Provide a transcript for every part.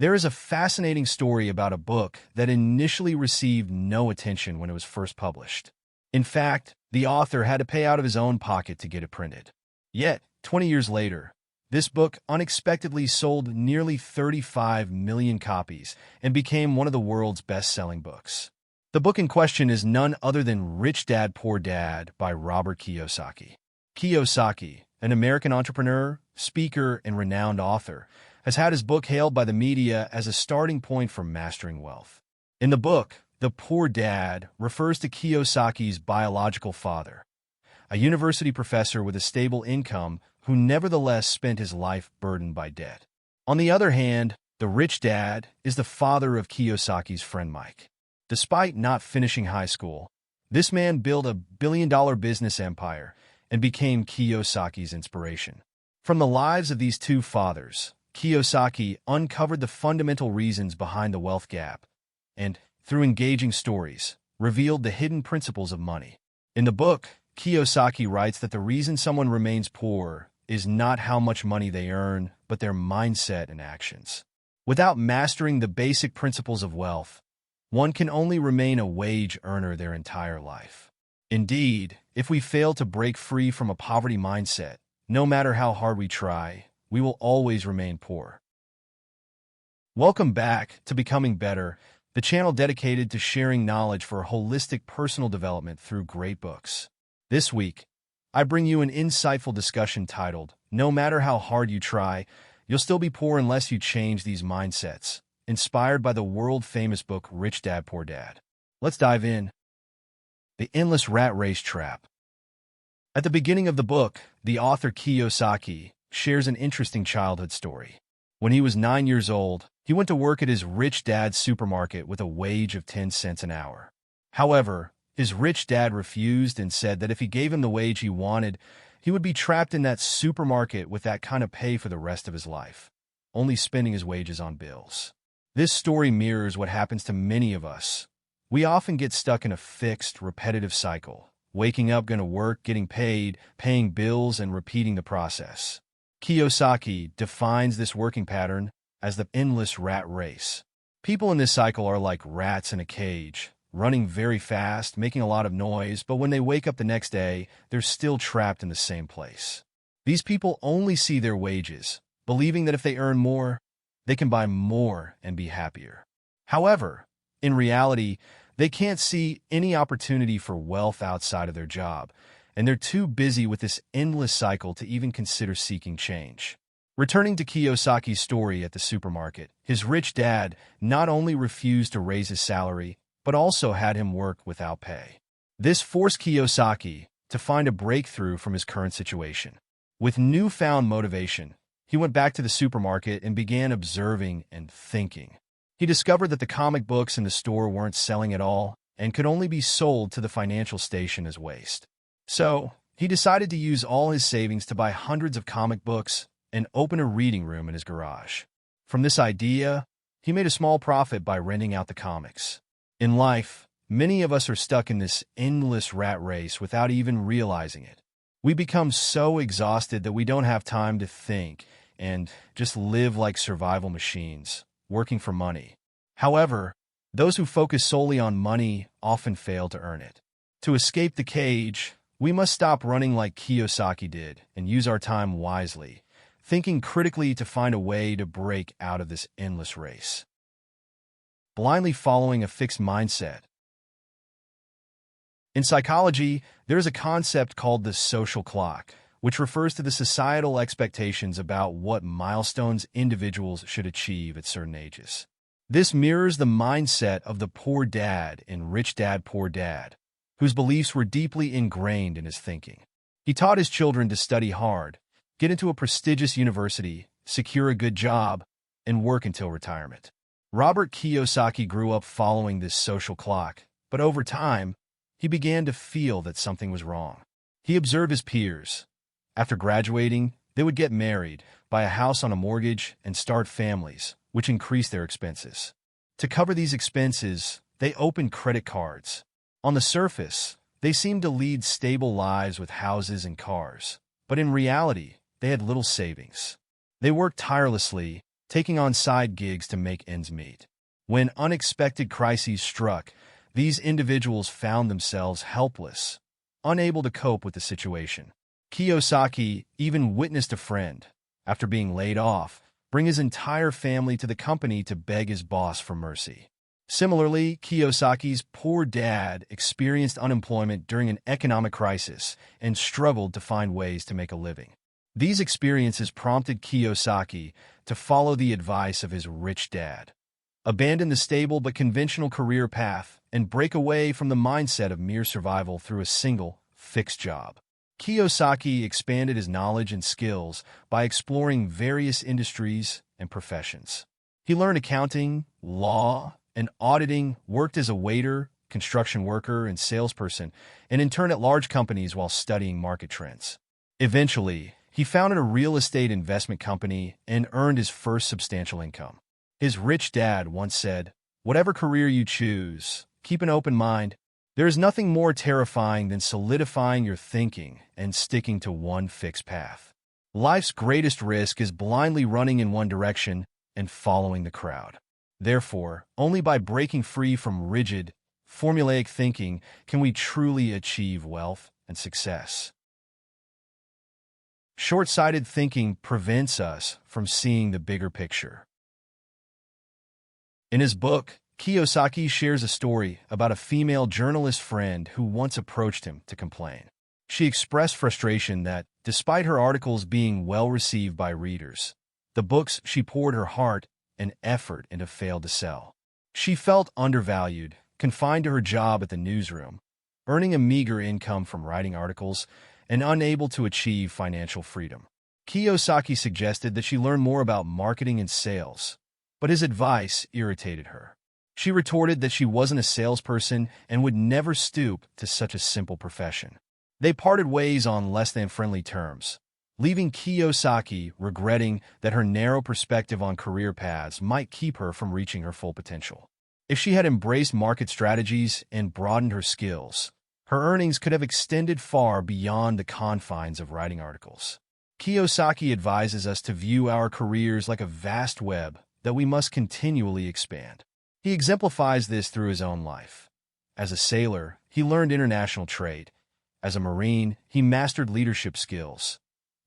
There is a fascinating story about a book that initially received no attention when it was first published. In fact, the author had to pay out of his own pocket to get it printed. Yet, 20 years later, this book unexpectedly sold nearly 35 million copies and became one of the world's best-selling books. The book in question is none other than Rich Dad, Poor Dad by Robert Kiyosaki. Kiyosaki, an American entrepreneur, speaker, and renowned author, has had his book hailed by the media as a starting point for mastering wealth. In the book, the Poor Dad refers to Kiyosaki's biological father, a university professor with a stable income who nevertheless spent his life burdened by debt. On the other hand, the Rich Dad is the father of Kiyosaki's friend Mike. Despite not finishing high school, this man built a billion-dollar business empire and became Kiyosaki's inspiration. From the lives of these two fathers, Kiyosaki uncovered the fundamental reasons behind the wealth gap and, through engaging stories, revealed the hidden principles of money. In the book, Kiyosaki writes that the reason someone remains poor is not how much money they earn, but their mindset and actions. Without mastering the basic principles of wealth, one can only remain a wage earner their entire life. Indeed, if we fail to break free from a poverty mindset, no matter how hard we try, we will always remain poor. Welcome back to Becoming Better, the channel dedicated to sharing knowledge for holistic personal development through great books. This week, I bring you an insightful discussion titled, No Matter How Hard You Try, You'll Still Be Poor Unless You Change These Mindsets, inspired by the world-famous book Rich Dad, Poor Dad. Let's dive in. The Endless Rat Race Trap. At the beginning of the book, the author Kiyosaki shares an interesting childhood story. When he was 9 years old, he went to work at his rich dad's supermarket with a wage of 10 cents an hour. However, his rich dad refused and said that if he gave him the wage he wanted, he would be trapped in that supermarket with that kind of pay for the rest of his life, only spending his wages on bills. This story mirrors what happens to many of us. We often get stuck in a fixed, repetitive cycle, waking up, going to work, getting paid, paying bills, and repeating the process. Kiyosaki defines this working pattern as the endless rat race. People in this cycle are like rats in a cage, running very fast, making a lot of noise, but when they wake up the next day, they're still trapped in the same place. These people only see their wages, believing that if they earn more, they can buy more and be happier. However, in reality, they can't see any opportunity for wealth outside of their job, and they're too busy with this endless cycle to even consider seeking change. Returning to Kiyosaki's story at the supermarket, his rich dad not only refused to raise his salary, but also had him work without pay. This forced Kiyosaki to find a breakthrough from his current situation. With newfound motivation, he went back to the supermarket and began observing and thinking. He discovered that the comic books in the store weren't selling at all and could only be sold to the financial station as waste. So, he decided to use all his savings to buy hundreds of comic books and open a reading room in his garage. From this idea, he made a small profit by renting out the comics. In life, many of us are stuck in this endless rat race without even realizing it. We become so exhausted that we don't have time to think and just live like survival machines, working for money. However, those who focus solely on money often fail to earn it. To escape the cage, we must stop running like Kiyosaki did and use our time wisely, thinking critically to find a way to break out of this endless race. Blindly following a fixed mindset. In psychology, there is a concept called the social clock, which refers to the societal expectations about what milestones individuals should achieve at certain ages. This mirrors the mindset of the poor dad in Rich Dad, Poor Dad, whose beliefs were deeply ingrained in his thinking. He taught his children to study hard, get into a prestigious university, secure a good job, and work until retirement. Robert Kiyosaki grew up following this social clock, but over time, he began to feel that something was wrong. He observed his peers. After graduating, they would get married, buy a house on a mortgage, and start families, which increased their expenses. To cover these expenses, they opened credit cards. On the surface, they seemed to lead stable lives with houses and cars, but in reality, they had little savings. They worked tirelessly, taking on side gigs to make ends meet. When unexpected crises struck, these individuals found themselves helpless, unable to cope with the situation. Kiyosaki even witnessed a friend, after being laid off, bring his entire family to the company to beg his boss for mercy. Similarly, Kiyosaki's poor dad experienced unemployment during an economic crisis and struggled to find ways to make a living. These experiences prompted Kiyosaki to follow the advice of his rich dad, abandon the stable but conventional career path, and break away from the mindset of mere survival through a single, fixed job. Kiyosaki expanded his knowledge and skills by exploring various industries and professions. He learned accounting, law, and auditing, worked as a waiter, construction worker, and salesperson, and interned at large companies while studying market trends. Eventually, he founded a real estate investment company and earned his first substantial income. His rich dad once said, "Whatever career you choose, keep an open mind. There is nothing more terrifying than solidifying your thinking and sticking to one fixed path. Life's greatest risk is blindly running in one direction and following the crowd. Therefore, only by breaking free from rigid, formulaic thinking can we truly achieve wealth and success." Short-sighted thinking prevents us from seeing the bigger picture. In his book, Kiyosaki shares a story about a female journalist friend who once approached him to complain. She expressed frustration that, despite her articles being well received by readers, the books she poured her heart and effort into failed to sell. She felt undervalued, confined to her job at the newsroom, earning a meager income from writing articles, and unable to achieve financial freedom. Kiyosaki suggested that she learn more about marketing and sales, but his advice irritated her. She retorted that she wasn't a salesperson and would never stoop to such a simple profession. They parted ways on less than friendly terms, leaving Kiyosaki regretting that her narrow perspective on career paths might keep her from reaching her full potential. If she had embraced market strategies and broadened her skills, her earnings could have extended far beyond the confines of writing articles. Kiyosaki advises us to view our careers like a vast web that we must continually expand. He exemplifies this through his own life. As a sailor, he learned international trade. As a Marine, he mastered leadership skills.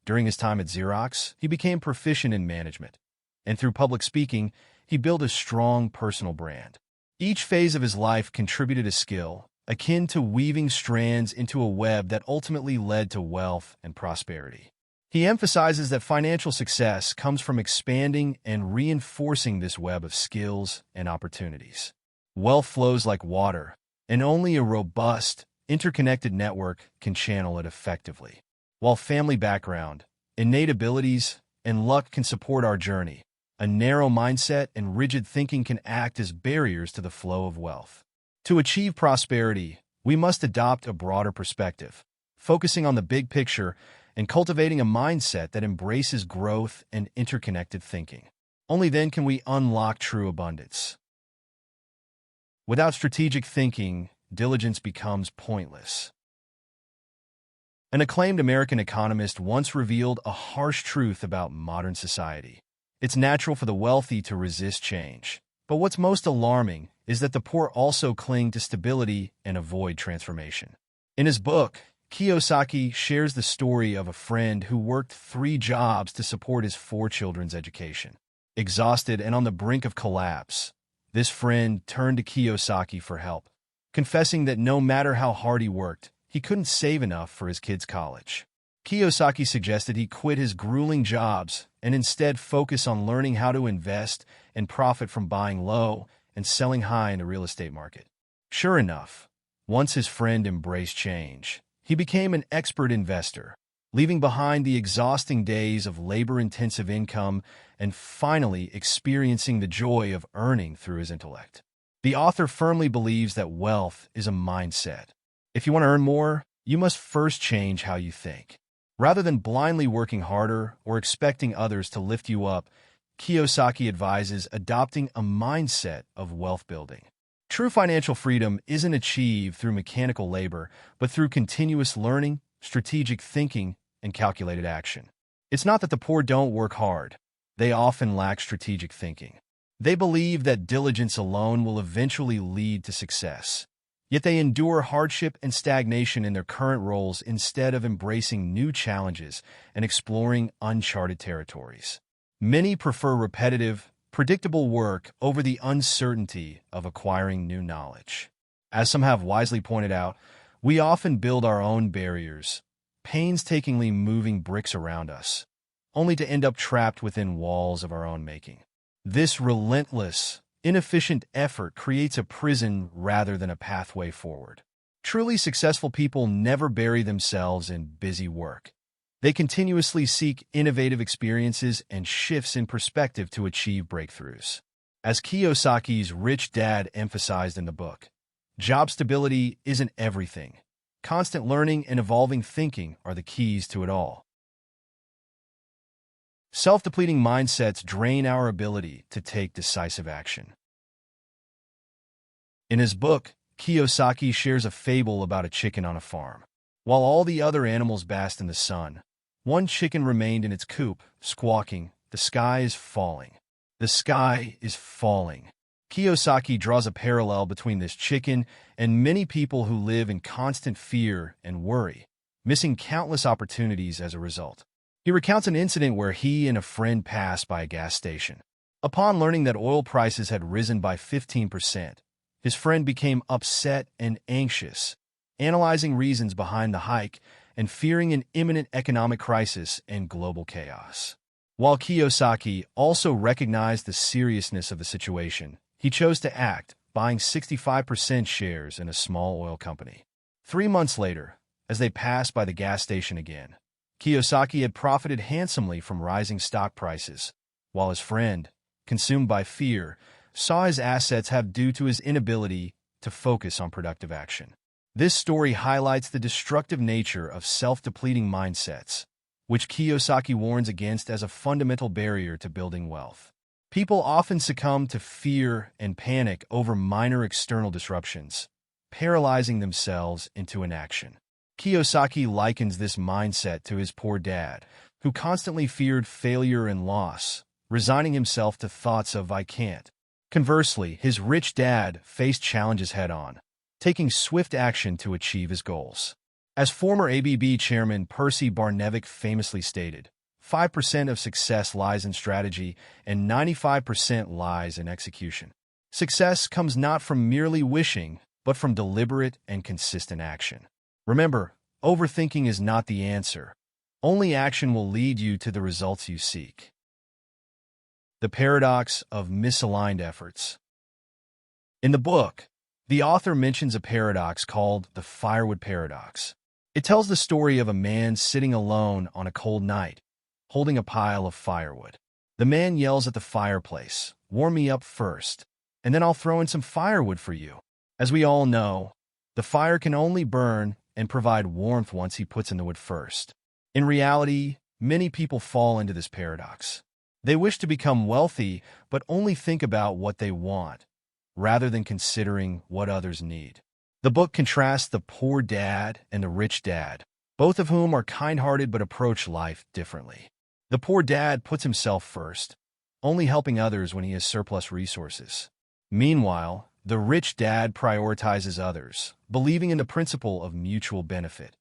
During his time at Xerox, he became proficient in management. And through public speaking, he built a strong personal brand. Each phase of his life contributed a skill, akin to weaving strands into a web that ultimately led to wealth and prosperity. He emphasizes that financial success comes from expanding and reinforcing this web of skills and opportunities. Wealth flows like water, and only a robust, interconnected network can channel it effectively. While family background, innate abilities, and luck can support our journey, a narrow mindset and rigid thinking can act as barriers to the flow of wealth. To achieve prosperity, we must adopt a broader perspective, focusing on the big picture and cultivating a mindset that embraces growth and interconnected thinking. Only then can we unlock true abundance. Without strategic thinking, diligence becomes pointless. An acclaimed American economist once revealed a harsh truth about modern society. It's natural for the wealthy to resist change, but what's most alarming is that the poor also cling to stability and avoid transformation. In his book, Kiyosaki shares the story of a friend who worked 3 jobs to support his 4 children's education. Exhausted and on the brink of collapse, this friend turned to Kiyosaki for help, confessing that no matter how hard he worked, he couldn't save enough for his kids' college. Kiyosaki suggested he quit his grueling jobs and instead focus on learning how to invest and profit from buying low and selling high in the real estate market. Sure enough, once his friend embraced change, he became an expert investor, leaving behind the exhausting days of labor-intensive income and finally experiencing the joy of earning through his intellect. The author firmly believes that wealth is a mindset. If you want to earn more, you must first change how you think. Rather than blindly working harder or expecting others to lift you up, Kiyosaki advises adopting a mindset of wealth building. True financial freedom isn't achieved through mechanical labor, but through continuous learning, strategic thinking, and calculated action. It's not that the poor don't work hard. they often lack strategic thinking. They believe that diligence alone will eventually lead to success. Yet they endure hardship and stagnation in their current roles instead of embracing new challenges and exploring uncharted territories. Many prefer repetitive, predictable work over the uncertainty of acquiring new knowledge. As some have wisely pointed out, we often build our own barriers, painstakingly moving bricks around us, only to end up trapped within walls of our own making. This relentless, inefficient effort creates a prison rather than a pathway forward. Truly successful people never bury themselves in busy work. They continuously seek innovative experiences and shifts in perspective to achieve breakthroughs. As Kiyosaki's rich dad emphasized in the book, job stability isn't everything. Constant learning and evolving thinking are the keys to it all. Self-depleting mindsets drain our ability to take decisive action. In his book, Kiyosaki shares a fable about a chicken on a farm. While all the other animals basked in the sun, one chicken remained in its coop, squawking, "The sky is falling. The sky is falling." Kiyosaki draws a parallel between this chicken and many people who live in constant fear and worry, missing countless opportunities as a result. He recounts an incident where he and a friend passed by a gas station. Upon learning that oil prices had risen by 15%, his friend became upset and anxious, analyzing reasons behind the hike and fearing an imminent economic crisis and global chaos. While Kiyosaki also recognized the seriousness of the situation, he chose to act, buying 65% shares in a small oil company. 3 months later, as they passed by the gas station again, Kiyosaki had profited handsomely from rising stock prices, while his friend, consumed by fear, saw his assets have due to his inability to focus on productive action. This story highlights the destructive nature of self-depleting mindsets, which Kiyosaki warns against as a fundamental barrier to building wealth. People often succumb to fear and panic over minor external disruptions, paralyzing themselves into inaction. Kiyosaki likens this mindset to his poor dad, who constantly feared failure and loss, resigning himself to thoughts of "I can't." Conversely, his rich dad faced challenges head-on, taking swift action to achieve his goals. As former ABB chairman Percy Barnevik famously stated, 5% of success lies in strategy and 95% lies in execution. Success comes not from merely wishing, but from deliberate and consistent action. Remember, overthinking is not the answer. Only action will lead you to the results you seek. The paradox of misaligned efforts. In the book, the author mentions a paradox called the firewood paradox. It tells the story of a man sitting alone on a cold night, holding a pile of firewood. The man yells at the fireplace, "Warm me up first, and then I'll throw in some firewood for you." As we all know, the fire can only burn and provide warmth once he puts in the wood first. In reality, many people fall into this paradox. They wish to become wealthy, but only think about what they want, rather than considering what others need. The book contrasts the poor dad and the rich dad, both of whom are kind-hearted but approach life differently. The poor dad puts himself first, only helping others when he has surplus resources. Meanwhile, the rich dad prioritizes others, believing in the principle of mutual benefit.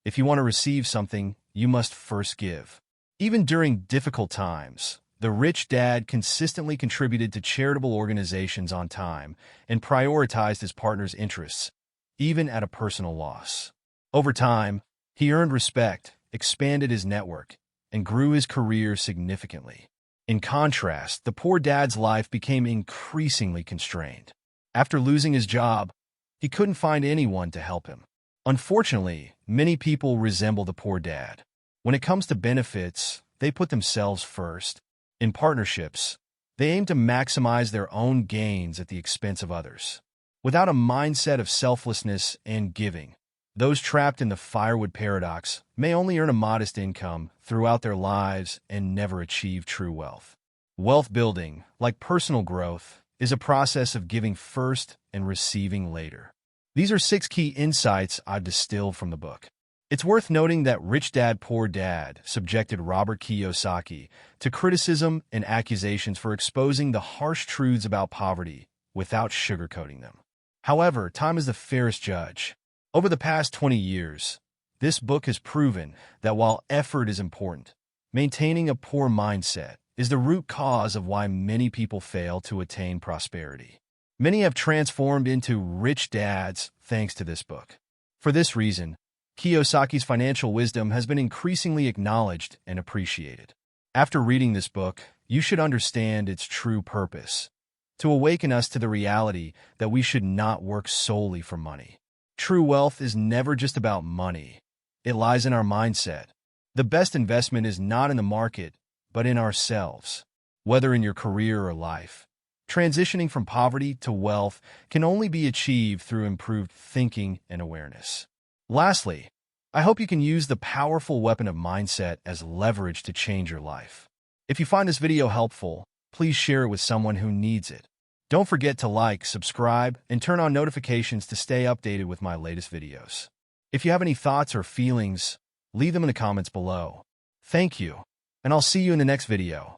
If you want to receive something, you must first give. Even during difficult times, the rich dad consistently contributed to charitable organizations on time and prioritized his partner's interests, even at a personal loss. Over time, he earned respect, expanded his network, and grew his career significantly. In contrast, the poor dad's life became increasingly constrained. After losing his job, he couldn't find anyone to help him. Unfortunately, many people resemble the poor dad. When it comes to benefits, they put themselves first. In partnerships, they aim to maximize their own gains at the expense of others. Without a mindset of selflessness and giving, those trapped in the firewood paradox may only earn a modest income throughout their lives and never achieve true wealth. Wealth building, like personal growth, is a process of giving first and receiving later. These are 6 key insights I've distilled from the book. It's worth noting that Rich Dad Poor Dad subjected Robert Kiyosaki to criticism and accusations for exposing the harsh truths about poverty without sugarcoating them. However, time is the fairest judge. Over the past 20 years, this book has proven that while effort is important, maintaining a poor mindset is the root cause of why many people fail to attain prosperity. Many have transformed into rich dads thanks to this book. For this reason, Kiyosaki's financial wisdom has been increasingly acknowledged and appreciated. After reading this book, you should understand its true purpose: to awaken us to the reality that we should not work solely for money. True wealth is never just about money. It lies in our mindset. The best investment is not in the market, but in ourselves. Whether in your career or life, transitioning from poverty to wealth can only be achieved through improved thinking and awareness. Lastly, I hope you can use the powerful weapon of mindset as leverage to change your life. If you find this video helpful, please share it with someone who needs it. Don't forget to like, subscribe, and turn on notifications to stay updated with my latest videos. If you have any thoughts or feelings, leave them in the comments below. Thank you, and I'll see you in the next video.